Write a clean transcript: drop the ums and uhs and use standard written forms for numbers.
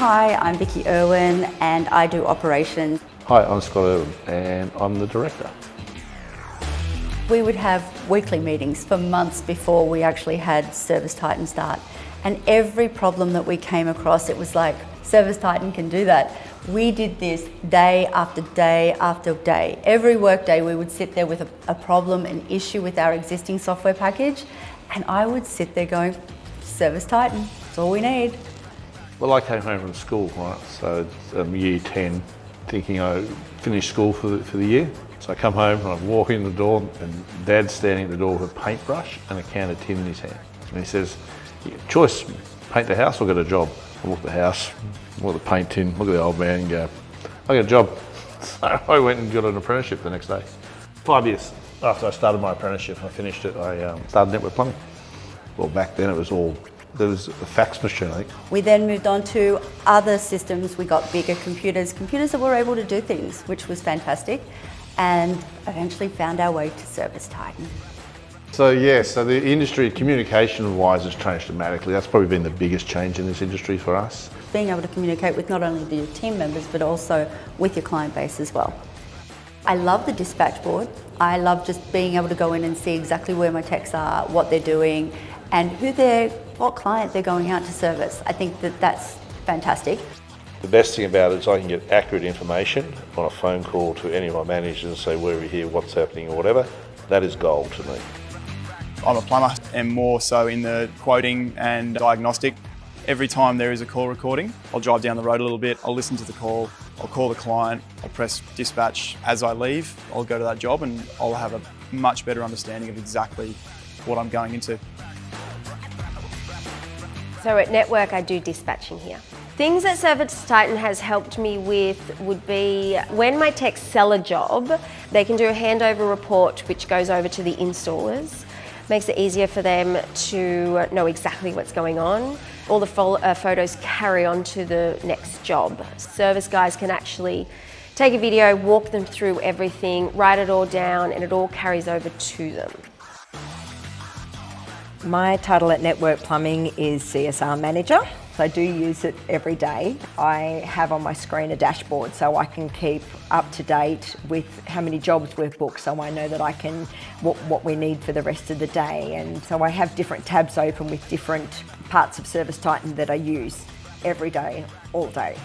Hi, I'm Vicky Irwin and I do operations. Hi, I'm Scott Irwin and I'm the director. We would have weekly meetings for months before we actually had ServiceTitan start. And every problem that we came across, it was like, ServiceTitan can do that. We did this day after day after day. Every workday we would sit there with a problem, an issue with our existing software package, and I would sit there going, ServiceTitan, that's all we need. Well, I came home from school, right? So year 10, thinking I finished school for the year. So I come home and I walk in the door and Dad's standing at the door with a paintbrush and a can of tin in his hand. And he says, choice, paint the house or get a job? I look at the house, look at the paint tin, look at the old man and go, I got a job. So I went and got an apprenticeship the next day. 5 years after I started my apprenticeship, I finished it, I started network plumbing. Well, back then it was all, there was a fax machine, I think. We then moved on to other systems. We got bigger computers that were able to do things, which was fantastic, and eventually found our way to ServiceTitan. So the industry, communication-wise, has changed dramatically. That's probably been the biggest change in this industry for us. Being able to communicate with not only your team members, but also with your client base as well. I love the dispatch board. I love just being able to go in and see exactly where my techs are, what they're doing, and what client they're going out to service. I think that's fantastic. The best thing about it is I can get accurate information on a phone call to any of my managers and say, where are we here, what's happening or whatever. That is gold to me. I'm a plumber and more so in the quoting and diagnostic. Every time there is a call recording, I'll drive down the road a little bit, I'll listen to the call, I'll call the client, I'll press dispatch as I leave, I'll go to that job and I'll have a much better understanding of exactly what I'm going into. So at Network, I do dispatching here. Things that ServiceTitan has helped me with would be when my techs sell a job, they can do a handover report which goes over to the installers. Makes it easier for them to know exactly what's going on. All the photos carry on to the next job. Service guys can actually take a video, walk them through everything, write it all down, and it all carries over to them. My title at Network Plumbing is CSR Manager. So I do use it every day. I have on my screen a dashboard so I can keep up to date with how many jobs we've booked, so I know that I can, what we need for the rest of the day. And so I have different tabs open with different parts of ServiceTitan that I use every day, all day.